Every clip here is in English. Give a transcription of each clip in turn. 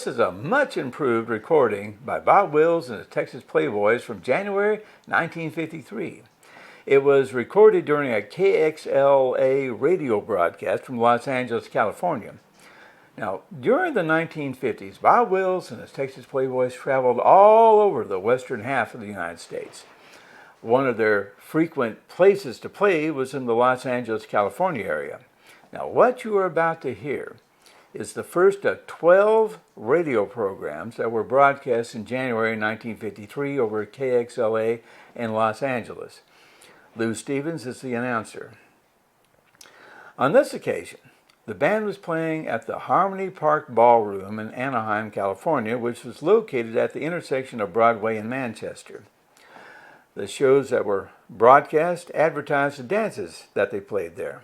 this is a much improved recording by Bob Wills and the Texas Playboys from January 1953. It was recorded during a KXLA radio broadcast from Los Angeles, California. Now, during the 1950s, Bob Wills and his Texas Playboys traveled all over the western half of the United States. One of their frequent places to play was in the Los Angeles, California area. Now, what you are about to hear is the first of 12 radio programs that were broadcast in January 1953 over KXLA in Los Angeles. Lou Stevens is the announcer. On this occasion, the band was playing at the Harmony Park Ballroom in Anaheim, California, which was located at the intersection of Broadway and Manchester. The shows that were broadcast advertised the dances that they played there.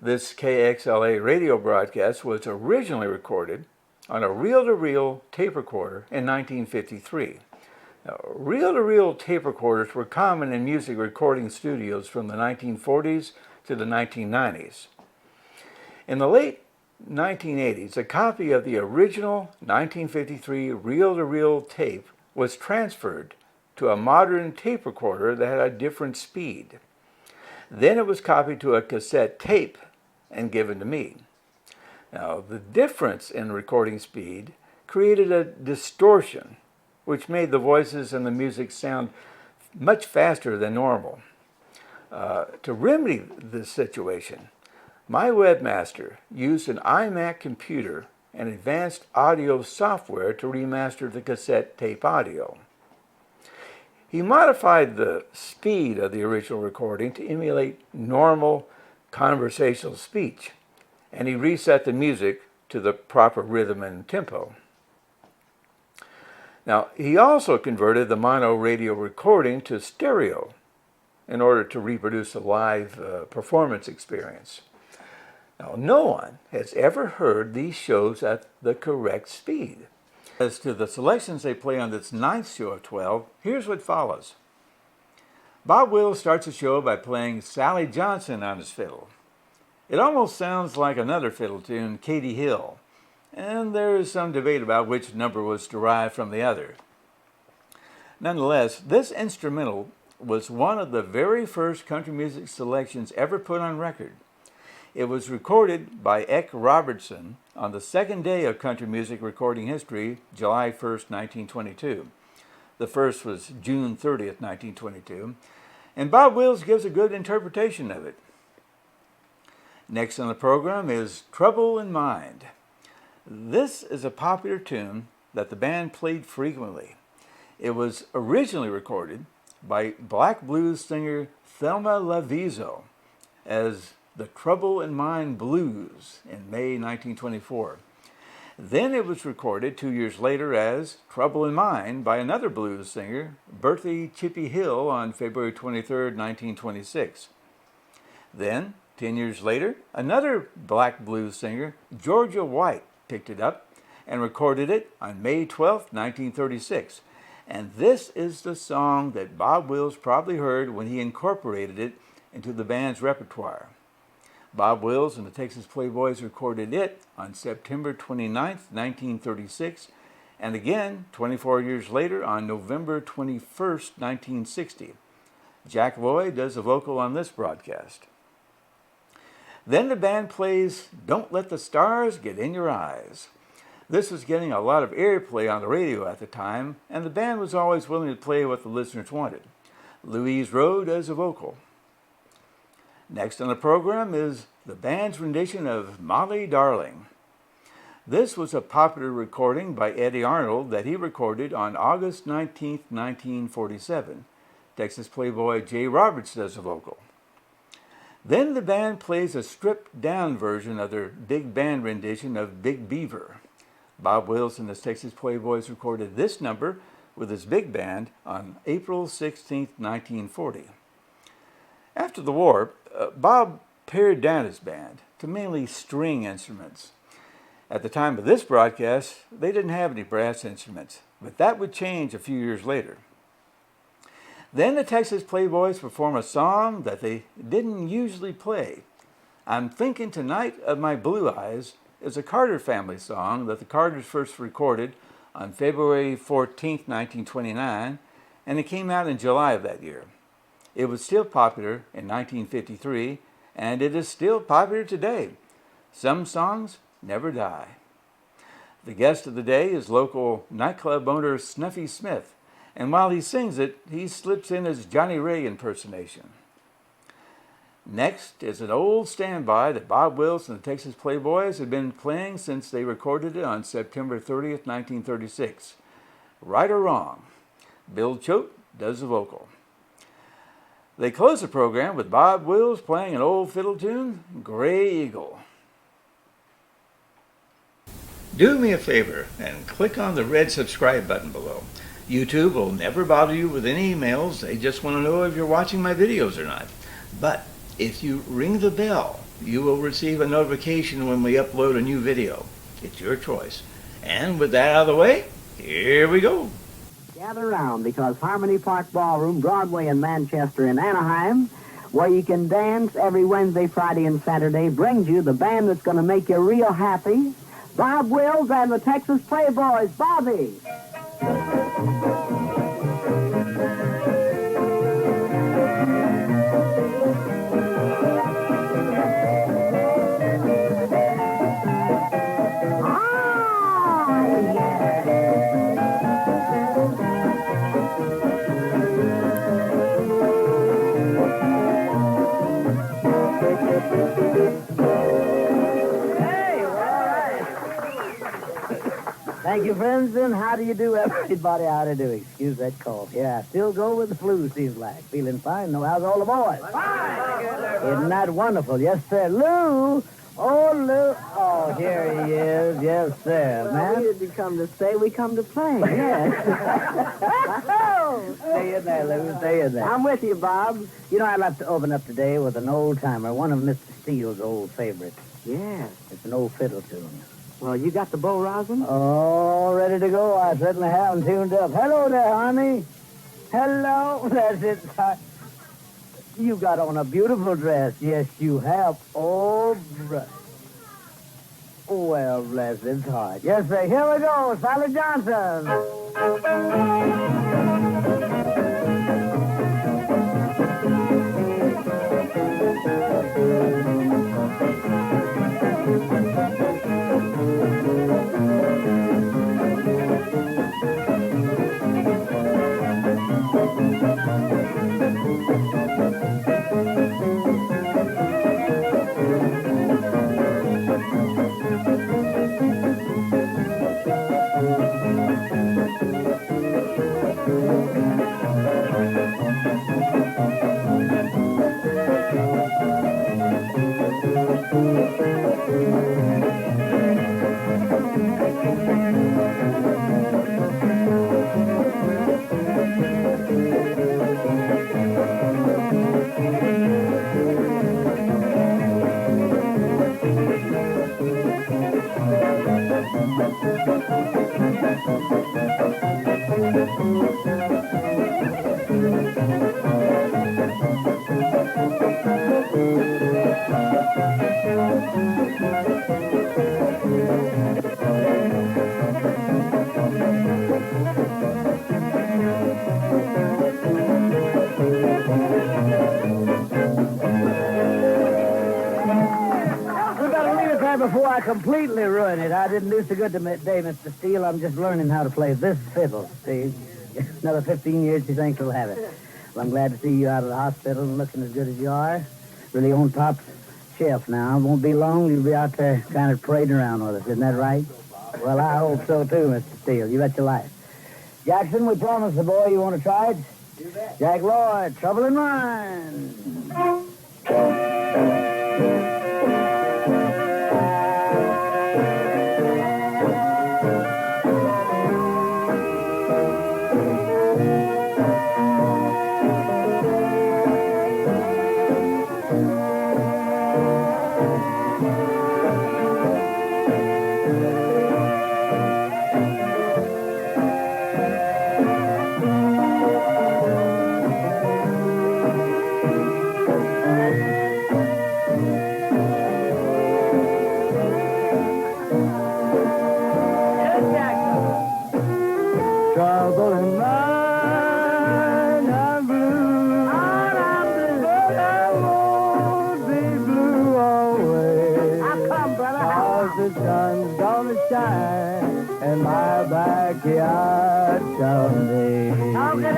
This KXLA radio broadcast was originally recorded on a reel-to-reel tape recorder in 1953. Now, reel-to-reel tape recorders were common in music recording studios from the 1940s to the 1990s. In the late 1980s, a copy of the original 1953 reel-to-reel tape was transferred to a modern tape recorder that had a different speed. Then it was copied to a cassette tape and given to me. Now, the difference in recording speed created a distortion, which made the voices and the music sound much faster than normal. To remedy this situation, my webmaster used an iMac computer and advanced audio software to remaster the cassette tape audio. He modified the speed of the original recording to emulate normal conversational speech, and he reset the music to the proper rhythm and tempo. Now, he also converted the mono radio recording to stereo in order to reproduce a live performance experience. Now, no one has ever heard these shows at the correct speed. As to the selections they play on this 9th show of 12, here's what follows. Bob Wills starts the show by playing Sally Johnson on his fiddle. It almost sounds like another fiddle tune, Katie Hill, and there is some debate about which number was derived from the other. Nonetheless, this instrumental was one of the very first country music selections ever put on record. It was recorded by Eck Robertson on the second day of country music recording history, July 1st, 1922. The first was June 30th, 1922, and Bob Wills gives a good interpretation of it. Next on the program is Trouble in Mind. This is a popular tune that the band played frequently. It was originally recorded by black blues singer Thelma Lavizo as the Trouble in Mind Blues in May 1924. Then it was recorded 2 years later as Trouble in Mind by another blues singer, Bertha Chippy Hill, on February 23, 1926. Then, 10 years later, another black blues singer, Georgia White, picked it up and recorded it on May 12, 1936. And this is the song that Bob Wills probably heard when he incorporated it into the band's repertoire. Bob Wills and the Texas Playboys recorded it on September 29, 1936, and again 24 years later on November 21, 1960. Jack Lloyd does the vocal on this broadcast. Then the band plays Don't Let the Stars Get in Your Eyes. This was getting a lot of airplay on the radio at the time, and the band was always willing to play what the listeners wanted. Louise Rowe does the vocal. Next on the program is the band's rendition of Molly Darling. This was a popular recording by Eddie Arnold that he recorded on August 19, 1947. Texas Playboy Jay Roberts does the vocal. Then the band plays a stripped-down version of their big band rendition of Big Beaver. Bob Wills and the Texas Playboys recorded this number with his big band on April 16, 1940. After the war, Bob pared down his band to mainly string instruments. At the time of this broadcast, they didn't have any brass instruments, but that would change a few years later. Then the Texas Playboys perform a song that they didn't usually play. I'm Thinking Tonight of My Blue Eyes is a Carter family song that the Carters first recorded on February 14, 1929, and it came out in July of that year. It was still popular in 1953, and it is still popular today. Some songs never die. The guest of the day is local nightclub owner Snuffy Smith, and while he sings it, he slips in his Johnny Ray impersonation. Next is an old standby that Bob Wills and the Texas Playboys have been playing since they recorded it on September 30th, 1936. Right or Wrong. Bill Choate does the vocal. They close the program with Bob Wills playing an old fiddle tune, Gray Eagle. Do me a favor and click on the red subscribe button below. YouTube will never bother you with any emails. They just want to know if you're watching my videos or not. But if you ring the bell, you will receive a notification when we upload a new video. It's your choice. And with that out of the way, here we go. Gather around, because Harmony Park Ballroom, Broadway and Manchester in Anaheim, where you can dance every Wednesday, Friday, and Saturday, brings you the band that's going to make you real happy, Bob Wills and the Texas Playboys. Bobby! Thank you, friends, and how do you do, everybody? How do you do? Excuse that cough. Yeah, still go with the flu, seems like. Feeling fine, no? How's all the boys? Fine! Isn't that wonderful? Yes, sir. Lou! Oh, Lou! Oh, here he is. Yes, sir, man. We didn't come to stay, we come to play, yes. Stay in there, Lou. Stay in there. I'm with you, Bob. You know, I'd like to open up today with an old-timer, one of Mr. Steele's old favorites. Yes. It's an old fiddle tune. Well, you got the bow rosin? Oh, ready to go. I certainly have them tuned up. Hello there, honey. Hello. That's it. You got on a beautiful dress. Yes, you have. Oh, well, bless his heart. Yes, sir. Here we go. Sally Johnson. Before I completely ruin it, I didn't do so good today, Mr. Steele. I'm just learning how to play this fiddle, Steve. Another 15 years, you think you'll have it. Well, I'm glad to see you out of the hospital and looking as good as you are. Really on top shelf now. It won't be long, you'll be out there kind of parading around with us. Isn't that right? Well, I hope so, too, Mr. Steele. You bet your life. Jackson, we promised the boy. You want to try it? Do that. Jack Lloyd, Trouble in Mind.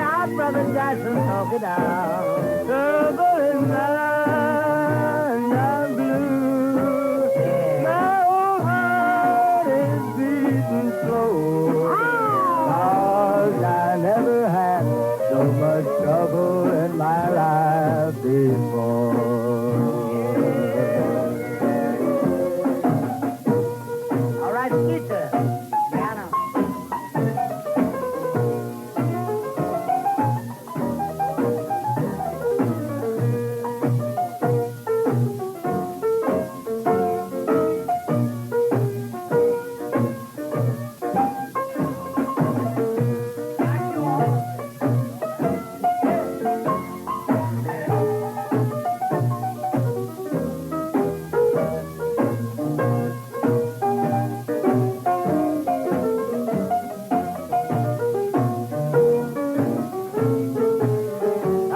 out, Brother Jackson, talk it out. Trouble in mind, I'm blue. My old heart is beating slow. 'Cause I never had so much trouble in my life before. All right, Skeeter. Piano.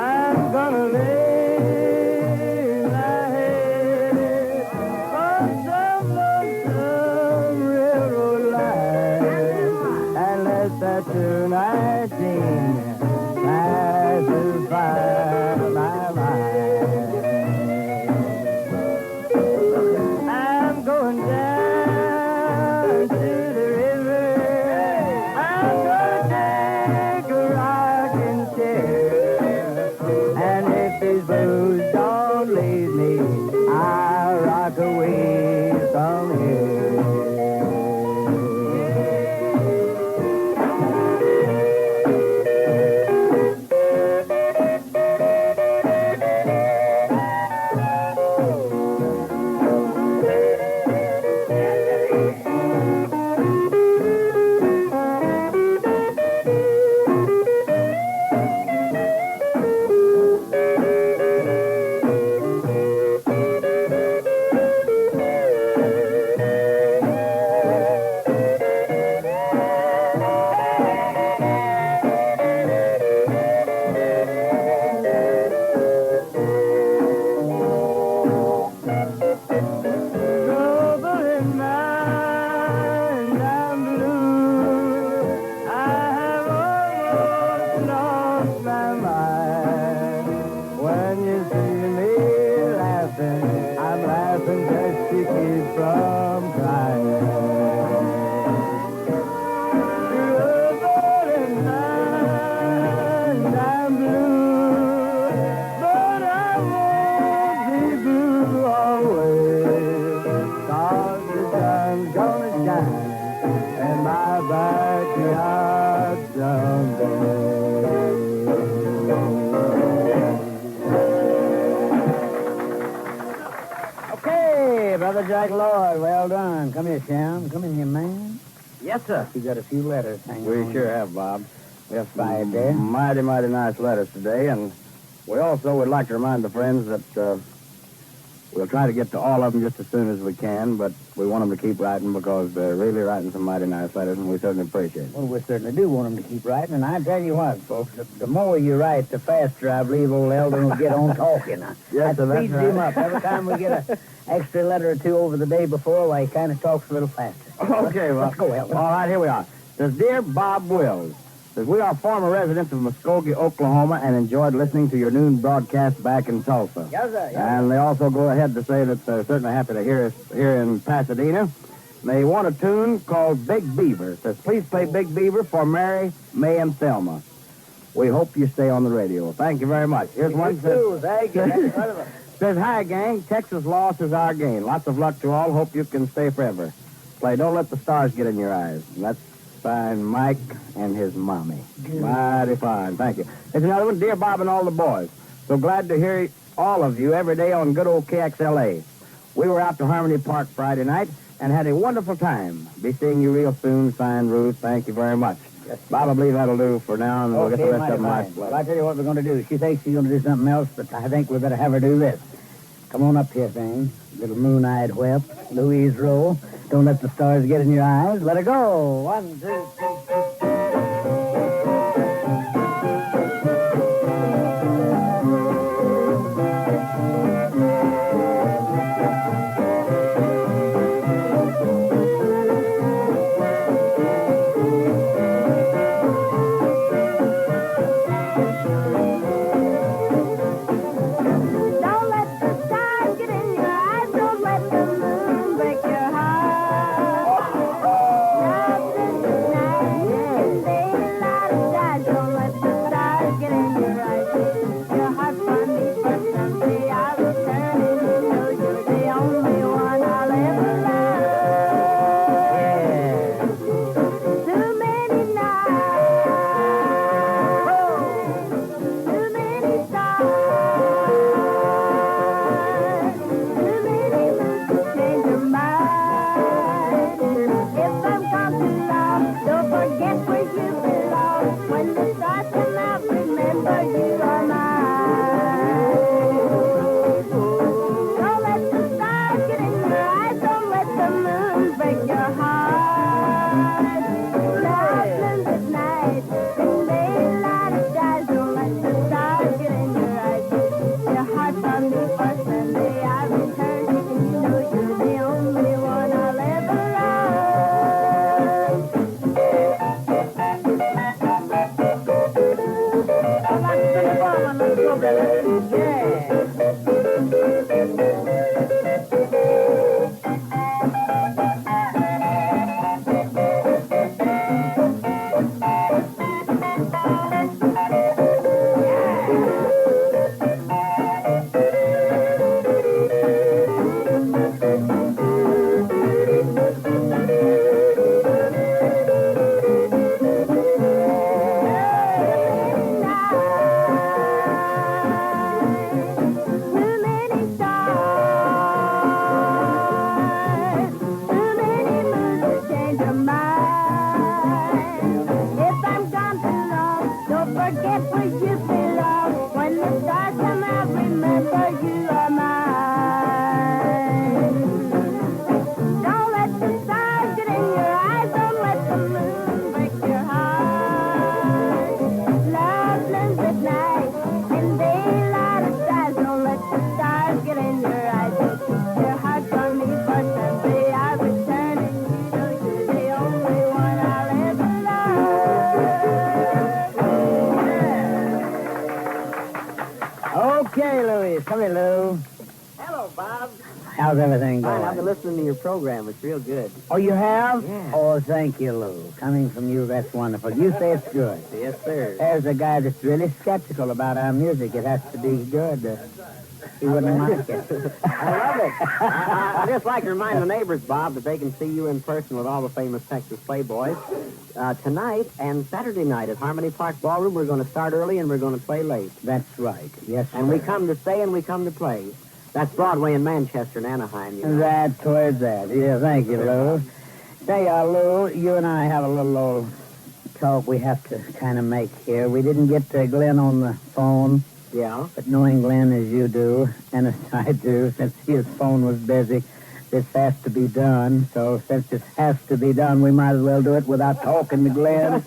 I'm gonna lay my head on some lonesome railroad line and let that tonight scene pacify my mind. I'm going down to the river. I'm gonna take a rocking chair. And if these blues don't leave me, I'll rock away from here. Trouble in mind, I'm blue. I have almost lost my mind. When you see me laughing, I'm laughing just to keep from crying. Trouble in mind, I'm blue, but I won't be blue always. 'Cause the sun's gonna shine in my backyard someday. Okay, Brother Jack Lloyd, well done. Come here, Sam. Come in here, man. Yes, sir. You got a few letters hanging on. We sure have, Bob. We have five there. Mighty nice letters today, and we also would like to remind the friends that we'll try to get to all of them just as soon as we can, but we want them to keep writing because they're really writing some mighty nice letters, and we certainly appreciate it. Well, we certainly do want them to keep writing, and I tell you what, folks, the more you write, the faster I believe old Eldon will get on talking. Yes, sir, that that's speeds right. him up. Every time we get an extra letter or two over the day before, why, he kind of talks a little faster. Okay, well, Let's go, Eldon. all right, here we are. Says, Dear Bob Wills, says, we are former residents of Muskogee, Oklahoma, and enjoyed listening to your noon broadcast back in Tulsa. Yes, sir. Yes, And they also go ahead to say that they're certainly happy to hear us here in Pasadena. They want a tune called Big Beaver. It says, please play Big Beaver for Mary, May, and Thelma. We hope you stay on the radio. Thank you very much. Here's one. You too. Thank you. That's part of it. Says, hi, gang. Texas loss is our gain. Lots of luck to all. Hope you can stay forever. Play Don't Let the Stars Get in Your Eyes. And that's signed Mike and his mommy. Mighty fine. Thank you. Here's another one. Dear Bob and all the boys. So glad to hear all of you every day on good old KXLA. We were out to Harmony Park Friday night and had a wonderful time. Be seeing you real soon. Signed, Ruth. Thank you very much. Yes, Bob, I believe that'll do for now, and we'll get the rest mighty of them fine. nice. Well, I tell you what we're going to do. She thinks she's going to do something else, but I think we better have her do this. Come on up here, thing. Little moon-eyed whelp. Louise Rowe. Don't let the stars get in your eyes. Let her go. 1, 2, 3. Don't let the stars get in your eyes. Don't let the moon break your heart. Nothing tonight. Daylight of dies. Don't let the stars get in your eyes. Your heart's on me, but someday I'll return and you know you're the only one I'll ever love. Too many nights, too many stars, too many moons to change your mind. If I'm gone too long, don't forget where you belong. When the stars come out, remember you are mine. Don't let the stars get in your eyes. Don't let the moon break your heart. Love blooms at night, and daylight it dies. Don't let the stars get in your eyes. Your heart's on me for Sunday. I return, and you know you're the only one I'll ever love. Let's go, brother. Yeah. Too many stars, too many moons to change your mind. If I'm gone too long, don't forget where you belong. When the stars come out, remember you are mine. Don't let the stars get in your eyes. Don't let the moon break your heart. Love blooms at night, and daylight it dies. Don't let the stars get in your eyes. Your heart's on me for someday I return, and you know you're the only one I'll ever love. Okay, Louise. Come here, Lou. Hello, Bob. How's everything Fine, I've been going? listening to your program. It's real good. Oh, you have? Yeah. Oh, thank you, Lou. Coming from you, that's wonderful. You say it's good. Yes, sir. There's a guy that's really skeptical about our music. It has to be good. He wouldn't like it. I love it. I just like to remind the neighbors, Bob, that they can see you in person with all the famous Texas Playboys. Tonight and Saturday night at Harmony Park Ballroom, we're going to start early and we're going to play late. That's right. Yes, And we come to stay and we come to play. That's Broadway and Manchester and Anaheim, you know. That's towards that. Yeah, thank you, Lou. Say, Lou, you and I have a little old talk we have to kind of make here. We didn't get Glenn on the phone, Yeah? but knowing Glenn as you do, and as I do, since his phone was busy, this has to be done. So since this has to be done, we might as well do it without talking to Glenn.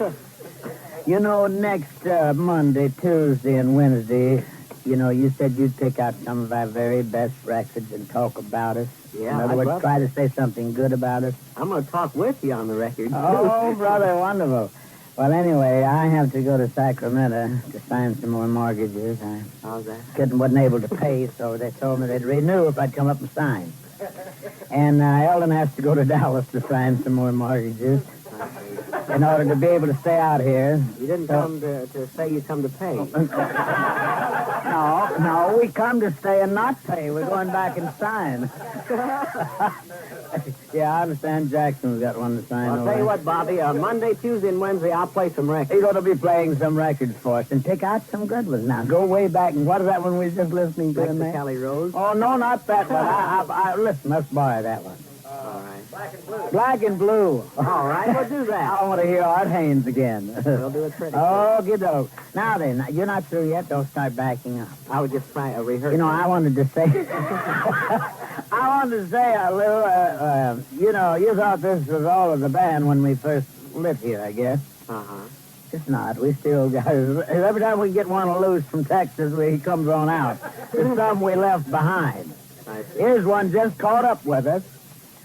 You know, next Monday, Tuesday, and Wednesday, you know, you said you'd pick out some of our very best records and talk about us. Yeah, In other I'd words, love try to say something good about us. I'm going to talk with you on the record. Oh, brother, wonderful. Well, anyway, I have to go to Sacramento to sign some more mortgages. I How's that? wasn't able to pay, so they told me they'd renew if I'd come up and sign. And Eldon has to go to Dallas to sign some more mortgages in order to be able to stay out here. You didn't come to say you come to pay. No, we come to stay and not pay. We're going back and sign. Yeah, I understand Jackson's got one to sign. I'll tell you what, Bobby, Monday, Tuesday, and Wednesday, I'll play some records. He's going to be playing some records for us and pick out some good ones. Now, go way back. And what is that one we were just listening to Next in to there? Kelly Rose. Oh, no, not that one. Listen, let's borrow that one. All right. Black and Blue. All right, we'll do that. I want to hear Art Haynes again. We'll do it pretty Oh, good old. Now then, you're not through yet. Don't start backing up. I was just trying to rehearse. You know, I wanted to say, Lou, you know, you thought this was all of the band when we first lit here, I guess. Uh-huh. It's not. We still got, every time we get one loose from Texas, he comes on out. There's some we left behind. I see. Here's one just caught up with us.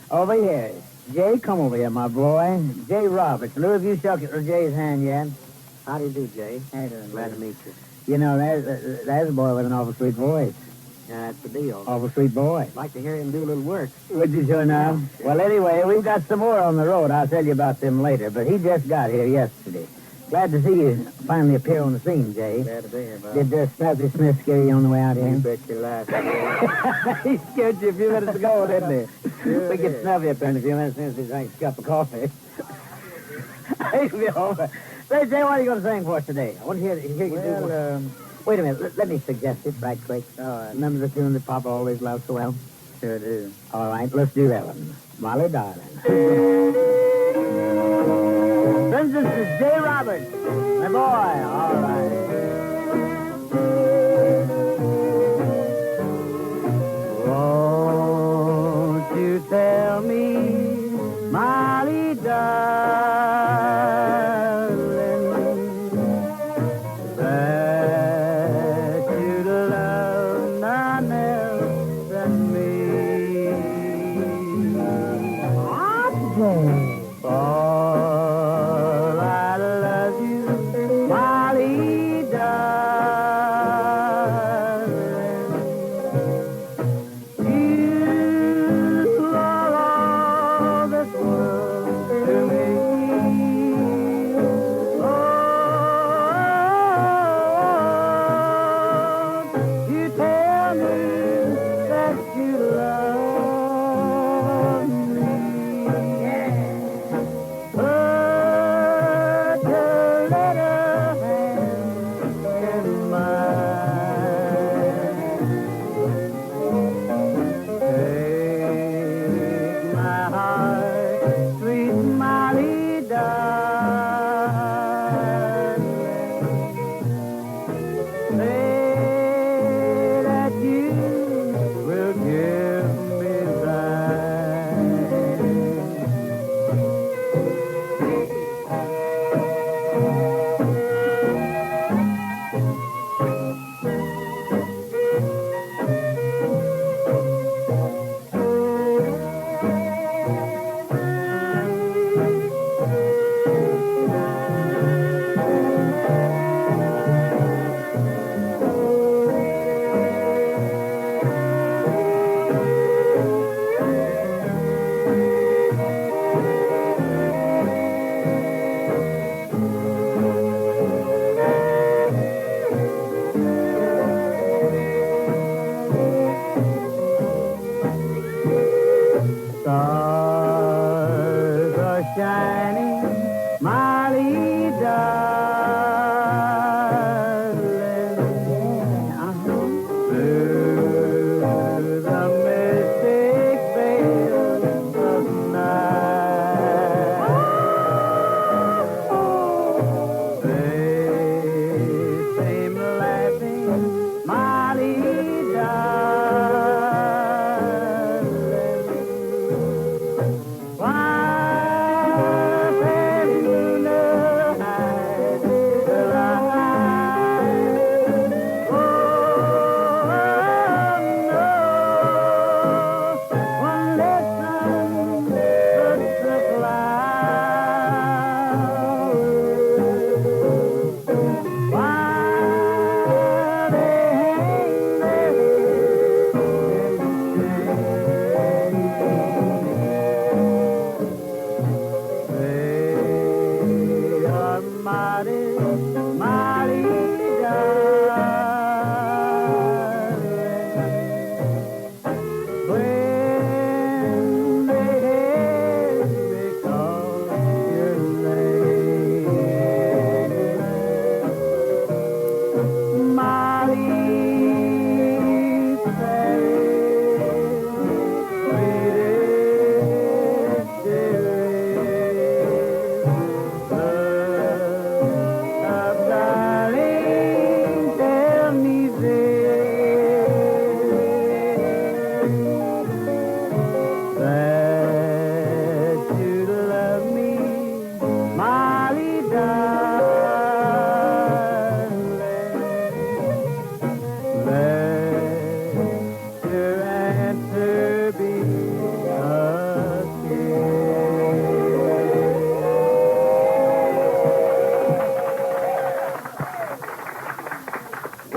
Over here. Jay, come over here, my boy. Jay Roberts. Lou, have you shook Jay's hand yet? How do you do, Jay? Hey, glad to meet you. You know, there's a boy with an awful sweet voice. Yeah, that's the deal. Awful sweet boy. I'd like to hear him do a little work. Would you sure now? Sure. Well, anyway, we've got some more on the road. I'll tell you about them later, but he just got here yesterday. Glad to see you finally appear on the scene, Jay. Glad to be here, Bob. Did Snuffy Smith scare you on the way out here? You bet your life. He scared you a few minutes ago, didn't he? Sure we get Snuffy up there in a few minutes as soon as he drinks a cup of coffee. He'll be over. Say, Jay, what are you going to sing for us today? I want to hear you do one. Wait a minute. Let me suggest it right quick. Remember the tune that Papa always loved so well? Sure do. All right, let's do that one. Molly, darling. Friends, this is Jay Roberts. My boy. All right. Won't you tell me, Molly, darling, that you'd love none else than me? For I love you, Molly, darling. You are all this world to me. Oh, you tell me that you love me. Put your little hand in mine. Take my heart, sweet Molly, darling. Say that you will give me thine.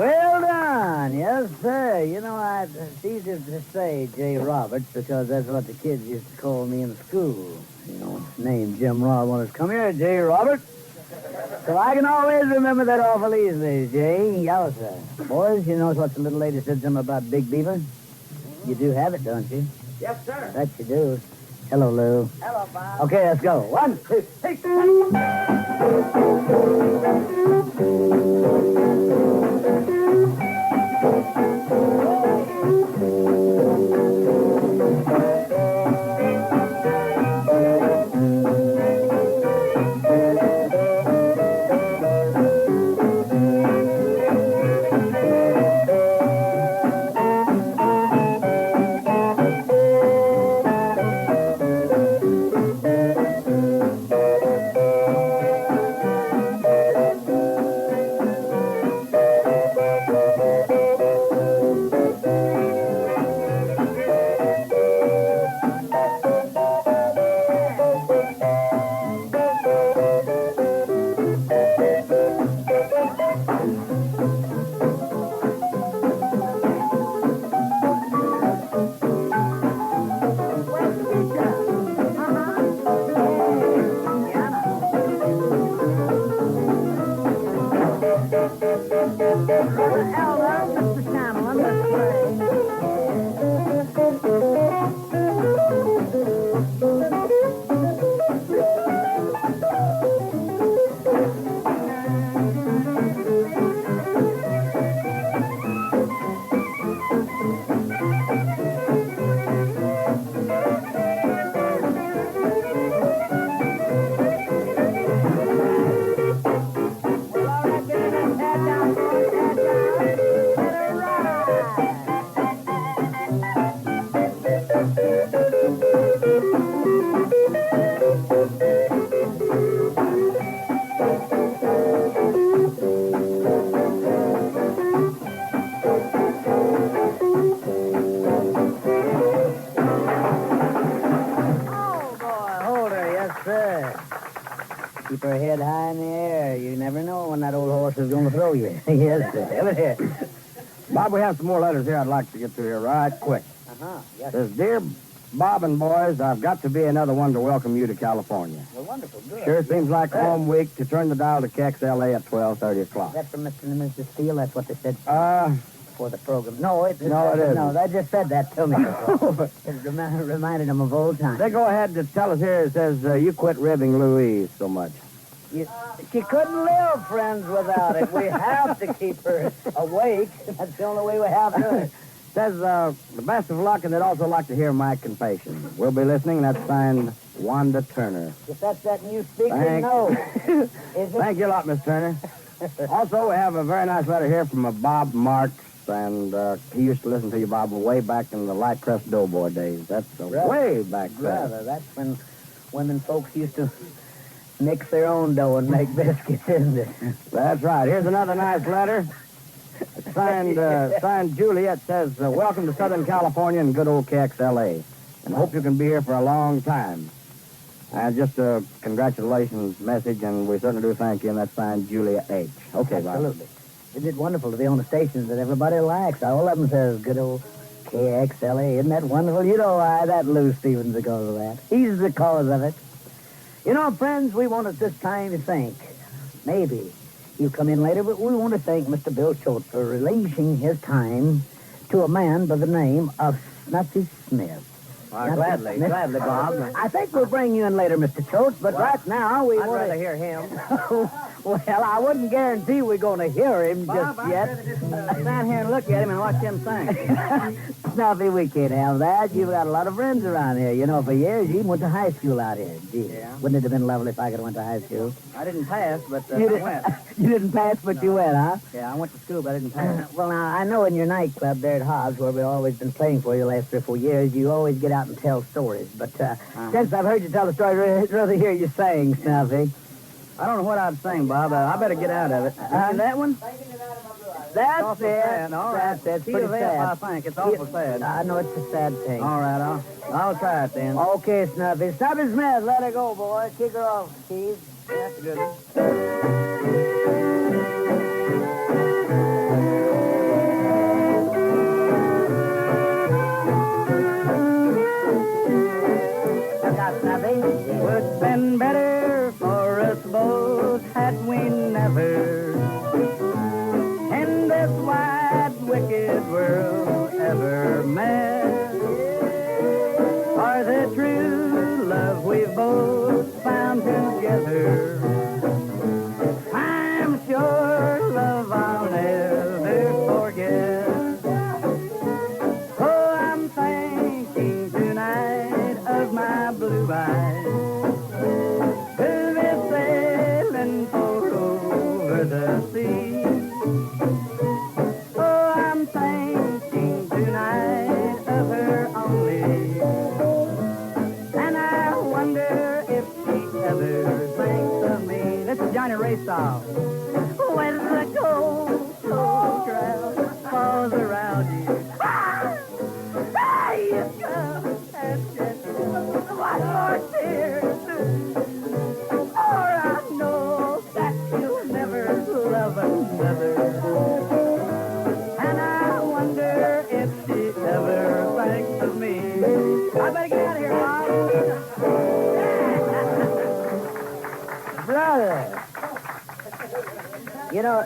Well done. Yes, sir. You know, it's easier to say J. Roberts because that's what the kids used to call me in school. You know, name Jim Roberts. Come here, J. Roberts. So I can always remember that awful easily, Jay. Yes, sir. Boys, you know what the little lady said something about Big Beaver? You do have it, don't you? Yes, sir. That you do. Hello, Lou. Hello, Bob. Okay, let's go. 1, 2, 3. Keep her head high in the air. You never know when that old horse is going to throw you. Yes, sir. Have it here. Bob, we have some more letters here I'd like to get through here right quick. Yes. Says, Dear Bob and boys, I've got to be another one to welcome you to California. Well, wonderful. Good. Sure seems like home week to turn the dial to KXLA at 12:30 o'clock. That's from Mr. and Mrs. Steele. That's what they said for the program. No, it isn't. No, they just said that to me. It reminded them of old times. They go ahead to tell us here, it says, you quit ribbing Louise so much. She couldn't live, friends, without it. We have to keep her awake. That's the only way we have to. Says, the best of luck, and they'd also like to hear my confession. We'll be listening, and that's signed Wanda Turner. If that's that new speaker, Thank- no. Is it? Thank you a lot, Miss Turner. Also, we have a very nice letter here from Bob Marks, and he used to listen to you, Bob, way back in the Light Crest Doughboy days. That's way back then. Rather, that's when women folks used to mix their own dough and make biscuits, isn't it? That's right. Here's another nice letter. It's signed Julia. It says, welcome to Southern California and good old KXLA. And hope you can be here for a long time. And just a congratulations message, and we certainly do thank you, and that's signed Julia H. Okay, Bob. Absolutely. Isn't it wonderful to be on the stations that everybody likes? All of them says good old KXLA. Isn't that wonderful? You know why that Lou Stevens is because of that. He's the cause of it. You know, friends, we want at this time to thank, maybe you come in later, but we want to thank Mr. Bill Schultz for releasing his time to a man by the name of Snuffy Smith. Gladly, Bob. I think we'll bring you in later, Mr. Schultz, but right now we I'd want rather to hear him. Well, I wouldn't guarantee we're going to hear him just yet. Stand here and look at him and watch him sing. Snuffy, we can't have that. You've got a lot of friends around here. You know, for years, you went to high school out here. Gee, Yeah. wouldn't it have been lovely if I could have went to high school? I didn't pass, but You I didn't- went. You didn't pass, but you went, huh? Yeah, I went to school, but I didn't pass. Well, now, I know in your nightclub there at Hobbs, where we've always been playing for you the last 3 or 4 years, you always get out and tell stories. But since I've heard you tell the story, I'd rather hear you sing, Snuffy. I don't know what I'd sing, Bob. I better get out of it. See that one? That's awful it. sad. All right. That's it. It's Key pretty of F, sad. I think. It's awful sad. I know it's a sad thing. All right, I'll try it then. Okay, Snuffy. Snuffy Smith, let her go, boy. Kick her off, Keith. That's a good one. wicked world ever met. For the true love we've both found together, I'm sure love I'll never forget. Oh, I'm thinking tonight of my blue eyes, who'll be sailing for over the sea. Oh, I'm thinking tonight of her only, and I wonder if she ever thinks of me. This is Johnny Ray song. When the cold, cold crowd falls around you, you come and just one more tear, or I know that you'll never love another. And I wonder if she ever thinks of me. I better get out of here, Mom. Brother, you know,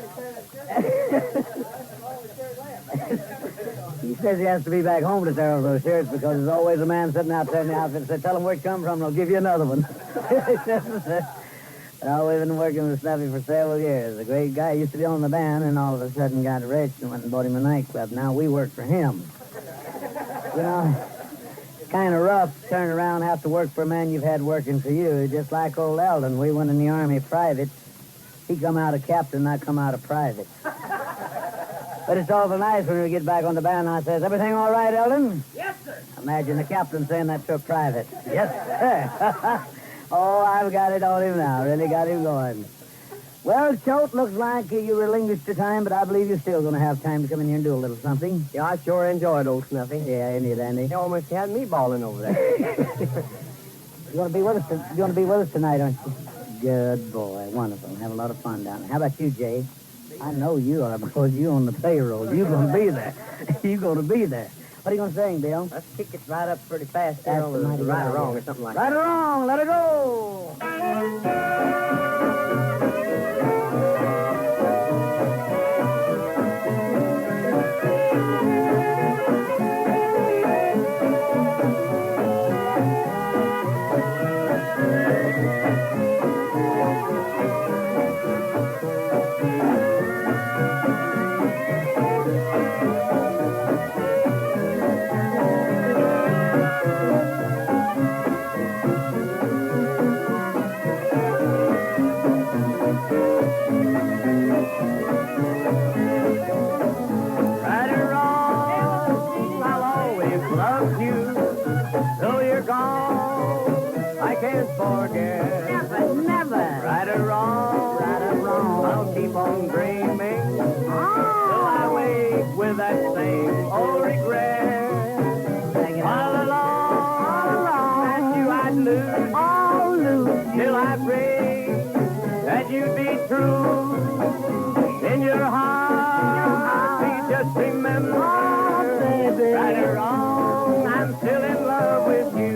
he says he has to be back home to tear off those shirts because there's always a man sitting out there in the outfit. So tell him where it come from and they'll give you another one. We've been working with Snuffy for several years. A great guy. Used to be on the band and all of a sudden got rich and went and bought him a nightclub. Now we work for him. You know, it's kind of rough to turn around and have to work for a man you've had working for you. Just like old Eldon. We went in the Army private. He come out of captain, I come out of private. But it's awful nice when we get back on the band and I says, everything all right, Eldon? Yes, sir. Imagine the captain saying that to a private. Yes, sir. Oh, I've got it on him now. Really got him going. Well, Choate, looks like you relinquished the time, but I believe you're still going to have time to come in here and do a little something. Yeah, I sure enjoyed old Snuffy. Yeah, ain't it, Andy? You almost had me balling over there. You want to be with us? You want to be with us tonight, aren't you? Good boy. Wonderful. Have a lot of fun down there. How about you, Jay? I know you are because you on the payroll. You're going to be there. You're going to be there. What are you going to sing, Bill? Let's kick it right up pretty fast. That's There, mighty right or good wrong idea. or something like Right that. or wrong, let it go. Right or wrong, I'll always love you. Though you're gone, I can't forget. Never, never. Right or wrong, I'll keep on dreaming. Till I wake with that same old regret. All along, that you I'd lose. Till I pray that you'd be true. In your heart, please just remember, right or wrong, I'm still in love with you.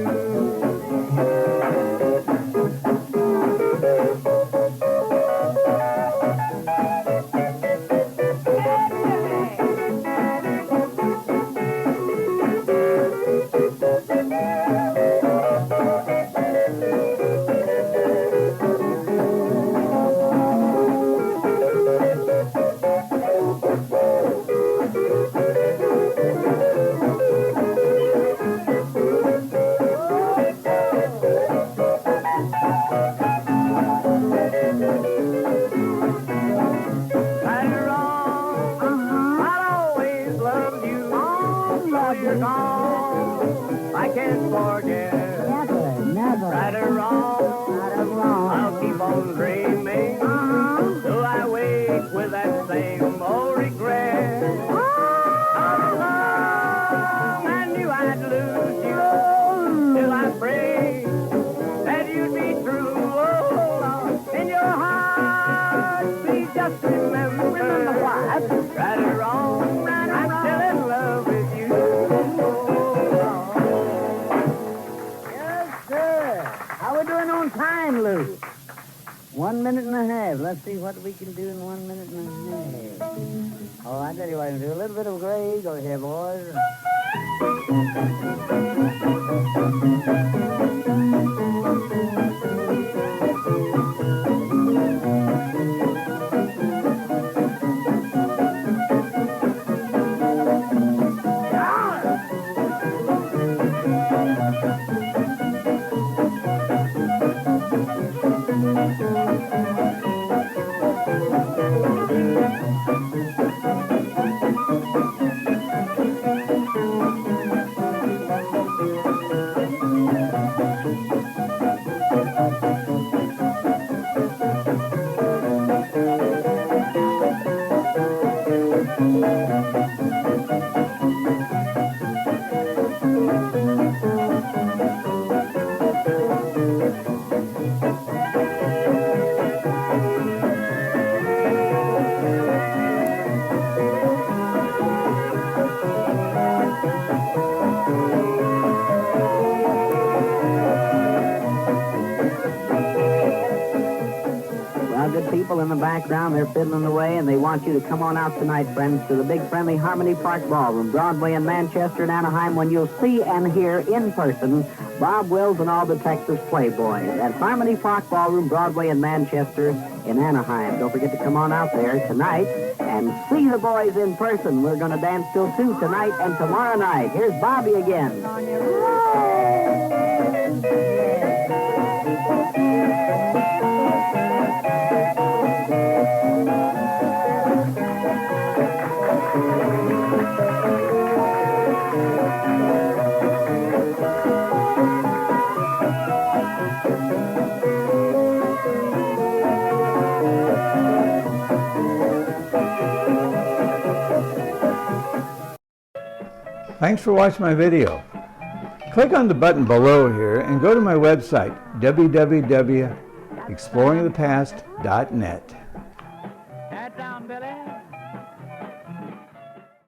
Lou. 1 minute and a half. Let's see what we can do in 1 minute and a half. Oh, I tell you what, do a little bit of gray. Go here, boys. People in the background, they're fiddling away, and they want you to come on out tonight, friends, to the big friendly Harmony Park Ballroom, Broadway and Manchester and Anaheim, when you'll see and hear in person Bob Wills and all the Texas Playboys at Harmony Park Ballroom, Broadway and Manchester in Anaheim. Don't forget to come on out there tonight and see the boys in person. We're going to dance till 2 tonight and tomorrow night. Here's Bobby again. On your road. Thanks for watching my video. Click on the button below here and go to my website, www.exploringthepast.net.